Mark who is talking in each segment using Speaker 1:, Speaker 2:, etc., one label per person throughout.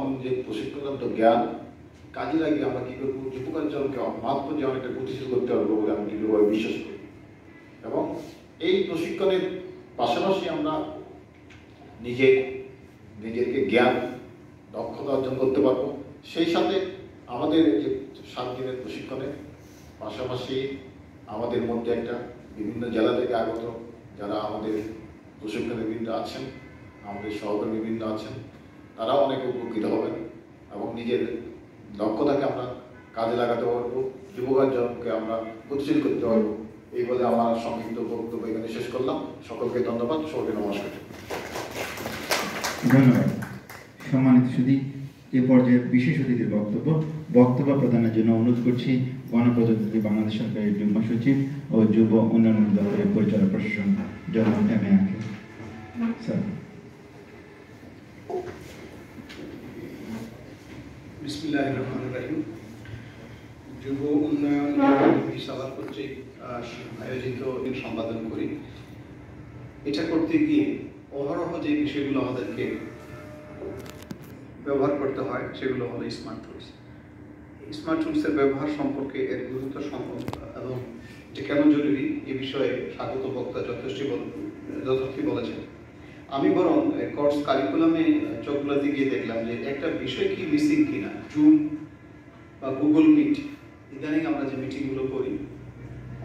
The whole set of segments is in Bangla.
Speaker 1: এখন যে প্রশিক্ষণগত জ্ঞান কাজে লাগিয়ে আমরা কী করবো যুবকাঞ্চলকে মাত্র যে অনেকটা গতিশীল করতে পারবো বলে আমি দৃঢ়ভাবে বিশ্বাস করি। এবং এই প্রশিক্ষণের পাশাপাশি আমরা নিজেকে জ্ঞান দক্ষতা অর্জন করতে পারবো। সেই সাথে আমাদের যে 7 দিনের প্রশিক্ষণের পাশাপাশি আমাদের মধ্যে একটা বিভিন্ন জেলা থেকে আগত যারা আমাদের প্রশিক্ষণবৃন্দ আছেন, আমাদের সহকর্মীবৃন্দ আছেন, তারাও অনেক উপকৃত হবেন এবং নিজের দক্ষতাকে আমরা কাজে লাগাতে পারবো, যুবকাঞ্চলকে আমরা গতিশীল করতে পারবো। এই বলে আমার সংক্ষিপ্ত বক্তব্য এখানে শেষ করলাম। সকলকে ধন্যবাদ, সকলকে নমস্কার।
Speaker 2: ধন্যবাদ। সম্মানিত সুধী, এ পর্যায়ে বিশেষ অতিথির বক্তব্য প্রদানের জন্য অনুরোধ করছি গণপ্রজাতন্ত্রী বাংলাদেশ সরকারের যুগ্ম সচিব ও যুব উন্নয়ন দপ্তরের পরিচালক প্রশাসন জনাব এম.এ. আকিব স্যার।
Speaker 3: বিসমিল্লাহির রহমানির রহিম। যুব উন্নয়ন সভা কর্তৃক আয়োজিত সম্পাদন করি। এটা করতে গিয়ে অহরহ যে বিষয়গুলো আমাদেরকে ব্যবহার করতে হয় সেগুলো হলো স্মার্ট টুলস। স্মার্ট টুলসের ব্যবহার সম্পর্কে এর গুরুত্ব এবং এটা কেন জরুরি এ বিষয়ে স্বাগত বক্তা যথেষ্টই বলেছেন। আমি বরং কোর্স কারিকুলামে চোখগুলোতে গিয়ে দেখলাম যে একটা বিষয় কি মিসিং কিনা। জুম বা গুগল মিট, ইদানিং আমরা যে মিটিংগুলো করি,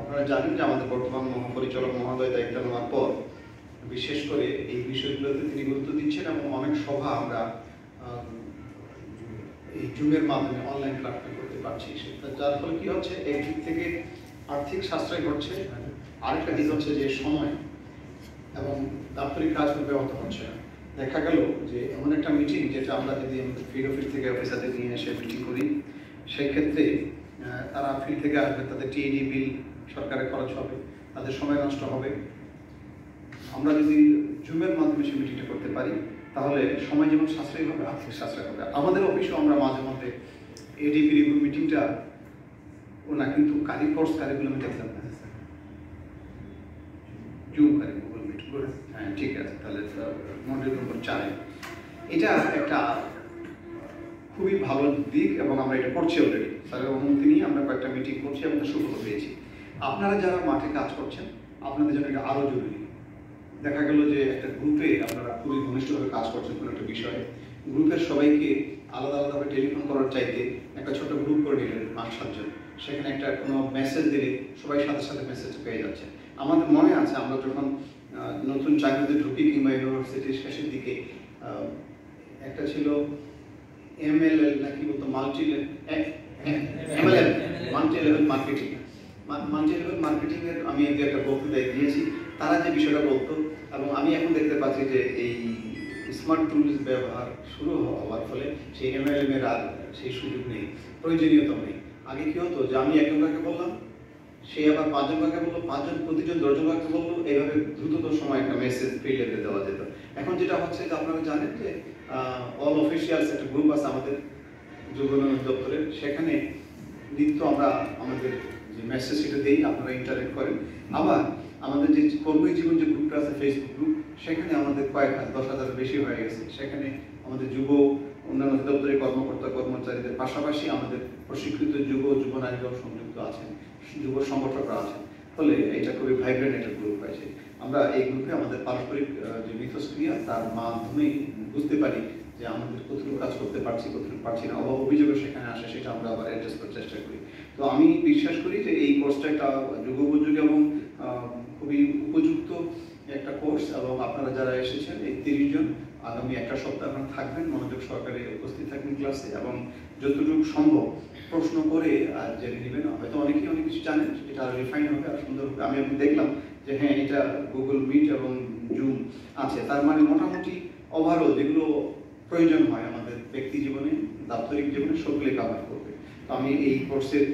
Speaker 3: আপনারা জানেন যে আমাদের বর্তমান মহাপরিচালক মহোদয় দায়িত্ব নেওয়ার পর বিশেষ করে এই বিষয়গুলোতে তিনি গুরুত্ব দিচ্ছেন এবং অনেক সভা আমরা এই জুমের মাধ্যমে অনলাইন প্ল্যাটফর্মে করতে পারছি। যার ফলে কি হচ্ছে, একদিক থেকে আর্থিক সাশ্রয় ঘটছে, আরেকটা দিক হচ্ছে যে সময় এবং দাপ্তরিক কাজ ব্যাহত হচ্ছে না। দেখা গেল যে এমন একটা মিটিং যেটা আমরা যদি আমাদের ফিল্ড অফিস থেকে অফিসারদের নিয়ে এসে মিটিং করি, সেই ক্ষেত্রে তারা ফিল্ড থেকে আসবে, তাদের টিএডি বিল সরকারের খরচ হবে, তাদের সময় নষ্ট হবে। আমরা যদি জুমের মাধ্যমে সেই মিটিংটা করতে পারি তাহলে সময় যেমন সাশ্রয় হবে, আর্থিক সাশ্রয় হবে। আমাদের অফিসেও আমরা মাঝে মধ্যে এডিপি রিভিউ মিটিংটা ওনা কিন্তু কোর্স কারিকুলামে দেখলাম না, জুম গুগল মিট। হ্যাঁ, ঠিক আছে, তাহলে মডিউল নম্বর 4 এটা একটা খুবই ভালো দিক এবং আমরা এটা করছি অলরেডি। স্যারের অনুমতি নিয়ে আমরা কয়েকটা মিটিং করছি এবং সুফল পেয়েছি। আপনারা যারা মাঠে কাজ করছেন আপনাদের জন্য এটা আরও জরুরি। দেখা গেল যে একটা গ্রুপে আপনারা খুবই ঘনিষ্ঠভাবে কাজ করছেন কোনো একটা বিষয়ে, গ্রুপের সবাইকে আলাদা আলাদাভাবে টেলিফোন করার চাইতে একটা ছোট গ্রুপ করে নিলেন 5-7 জন, সেখানে একটা কোনো মেসেজ দিলে সবাই সাথে সাথে মেসেজ পেয়ে যাচ্ছে। আমাদের মনে আছে আমরা যখন নতুন চাকরিতে ঢুকি কিংবা ইউনিভার্সিটির শেষের দিকে একটা ছিল MLL নাকি বলতো multi level marketing. Multi level marketing এর আমি একটা বক্তৃতা দিয়েছি। তারা যে বিষয়টা বলতো, এবং আমি এখন দেখতে পাচ্ছি যে এই স্মার্ট টুলস ব্যবহার শুরু হওয়ার ফলে সেই MLM এর আর সেই সুযোগ নেই, প্রয়োজনীয়তা নেই। আগে কি হতো যে আমি একজনকে বললাম, সে আবার 5 জনকে বললো, 5 জন প্রতিজন 10 জনকে বললো, এইভাবে দ্রুততর সময় একটা মেসেজ ফিল্ডে দেওয়া যেত। এখন যেটা হচ্ছে যে আপনারা জানেন যে অল অফিসিয়ালস একটা গ্রুপ আছে আমাদের যুব উন্নয়ন দপ্তরের, সেখানে নিত্য আমরা আমাদের যে মেসেজ সেটা দিই, আপনারা ইন্টারেক্ট করেন। আবার আমাদের যে কর্মী জীবন যে গ্রুপটা আছে ফেসবুক গ্রুপ, সেখানে আমাদের কয়েক 10,000 বেশি হয়ে গেছে। সেখানে আমাদের যুব উন্নয়ন দপ্তরের কর্মকর্তা কর্মচারীদের পাশাপাশি আমাদের প্রশিক্ষিত যুব নারীরাও সংযুক্ত আছেন, যুব সংগঠকরা আছেন। ফলে এটা খুবই ভাইব্রেন্ট একটা গ্রুপ হয়েছে। আমরা এই গ্রুপে আমাদের পারস্পরিক যে মিথস্ক্রিয়া তার মাধ্যমেই বুঝতে পারি যে আমাদের কতটুকু কাজ করতে পারছি, কতটুকু পারছি না। অভিযোগও সেখানে আসে, সেটা আমরা আবার অ্যাড্রেস করার চেষ্টা করি। তো আমি বিশ্বাস করি যে এই কোর্সটা একটা যুগোপযোগী এবং খুবই উপযুক্ত একটা কোর্স। এবং আপনারা যারা এসেছেন এই 30 জন আগামী একটা সপ্তাহ আপনারা থাকবেন, মনোযোগ সহকারে উপস্থিত থাকবেন ক্লাসে, এবং যতটুকু সম্ভব প্রশ্ন করে আর জেনে নেবেন। হয়তো অনেকেই অনেক কিছু জানেন, এটা আরো রিফাইন হবে আর সুন্দর হবে। আমি এখন দেখলাম যে হ্যাঁ, এটা গুগল মিট এবং জুম আছে, তার মানে মোটামুটি ওভারঅল যেগুলো প্রয়োজন হয় আমাদের ব্যক্তি জীবনে, দাপ্তরিক জীবনে, সবগুলি কভার করবে। তো আমি এই কোর্সের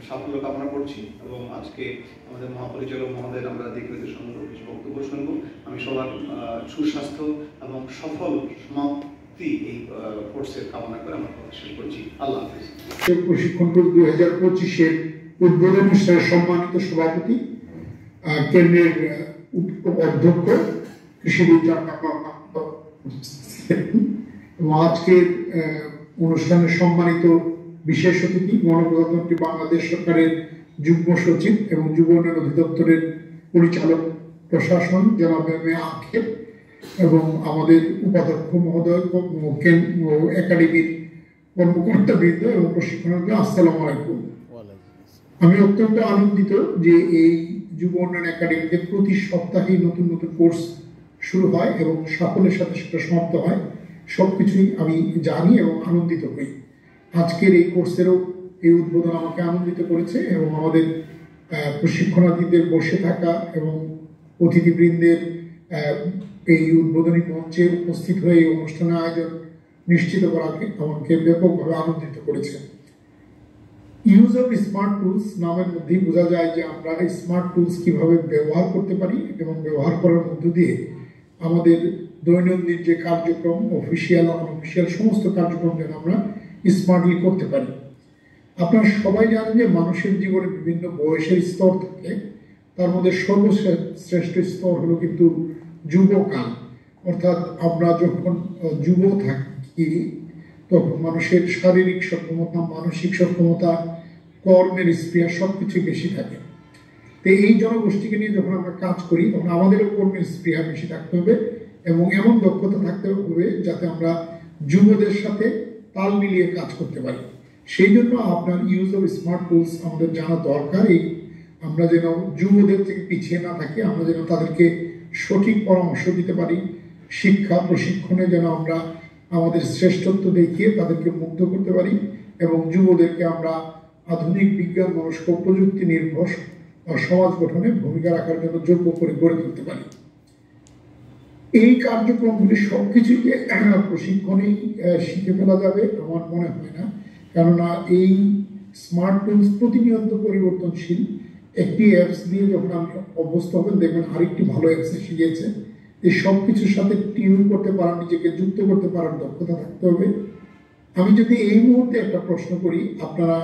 Speaker 3: সাফল্য কামনা করছি এবং আজকে আমাদের মহাপরিচালক মহোদয়ের আমরা দীর্ঘিত সুন্দর কিছু বক্তব্য শুনবো। আমি সবার সুস্বাস্থ্য এবং সফল সমাপ্তি এই কোর্সের কামনা করে আমার কথা শেষ করছি। আল্লাহ হাফেজ।
Speaker 4: প্রশিক্ষণ কোর্স 2025-এর উদ্বোধনী অনুষ্ঠানের সম্মানিত সভাপতি, কেন্দ্রের অধ্যক্ষ কৃষিবিদ এবং আজকের অনুষ্ঠানের সম্মানিত বিশেষ অতিথি গণপ্রজাতন্ত্রী বাংলাদেশ সরকারের যুগ্ম সচিব এবং যুব উন্নয়ন অধিদপ্তরের পরিচালক প্রশাসন জনাব আখের এবং আমাদের উপাধ্যক্ষ মহোদয় ও একাডেমির কর্মকর্তাবৃন্দ এবং প্রশিক্ষণার্থী, আসসালামু আলাইকুম। আমি অত্যন্ত আনন্দিত যে এই যুব উন্নয়ন একাডেমিতে প্রতি সপ্তাহে নতুন নতুন কোর্স শুরু হয় এবং সাফল্যের সাথে সেটা সমাপ্ত হয়। সবকিছুই আমি জানি এবং আনন্দিত হই। আজকের এই কোর্সেরও এই উদ্বোধন আমাকে আনন্দিত করেছে এবং আমাদের প্রশিক্ষণার্থীদের বসে থাকা এবং অতিথিবৃন্দের এই উদ্বোধনী মঞ্চে উপস্থিত হয়ে এই অনুষ্ঠানের আয়োজন নিশ্চিত করাকে আমাকে ব্যাপকভাবে আনন্দিত করেছে। ইউজ অফ স্মার্ট টুলস নামের মধ্যেই বোঝা যায় যে আমরা স্মার্ট টুলস কিভাবে ব্যবহার করতে পারি এবং ব্যবহার করার মধ্য দিয়ে আমাদের দৈনন্দিন যে কার্যক্রম, অফিসিয়াল অনঅফিসিয়াল সমস্ত কার্যক্রম যেন আমরা স্মার্টলি করতে পারি। আপনারা সবাই জানেন যে মানুষের জীবনে বিভিন্ন বয়সের স্তর থাকে, তার মধ্যে সর্বশ্রেষ্ঠ স্তর হলো কিন্তু যুবকাল। অর্থাৎ আমরা যখন যুব থাকি তখন মানুষের শারীরিক সক্ষমতা, মানসিক সক্ষমতা, কর্মের স্পৃহা সবকিছু বেশি থাকে। তো এই জনগোষ্ঠীকে নিয়ে যখন আমরা কাজ করি তখন আমাদেরও কর্মের স্পৃহা বেশি থাকতে হবে এবং এমন দক্ষতা থাকতে হবে যাতে আমরা যুবদের সাথে তাল মিলিয়ে কাজ করতে পারি। সেই জন্য আপনার ইউজ অফ স্মার্ট টুলস আমাদের জানা দরকার। এই আমরা যেন যুবদের থেকে পিছিয়ে না থাকি, আমরা যেন তাদেরকে সঠিক পরামর্শ দিতে পারি, শিক্ষা প্রশিক্ষণে যেন আমরা আমাদের শ্রেষ্ঠত্ব দেখিয়ে তাদেরকে মুগ্ধ করতে পারি এবং যুবদেরকে আমরা আধুনিক বিজ্ঞান মনস্ক প্রযুক্তি নির্ভর সমাজ গঠনে ভূমিকা রাখার জন্য যোগ্য করে গড়ে তুলতে পারি। এই কার্যক্রমগুলি সবকিছুই যে প্রশিক্ষণেই শিখে ফেলা যাবে আমার মনে হয় না, কেননা এই স্মার্ট টুলস প্রতিনিয়ত পরিবর্তনশীল। একটি অ্যাপস দিয়ে যখন আপনি অভ্যস্ত হবেন দেখবেন আরেকটি ভালো অ্যাপস এসে গিয়েছে। এই সব কিছুর সাথে টিউন করতে পারা, নিজেকে যুক্ত করতে পারার দক্ষতা থাকতে হবে। আমি যদি এই মুহূর্তে একটা প্রশ্ন করি, আপনারা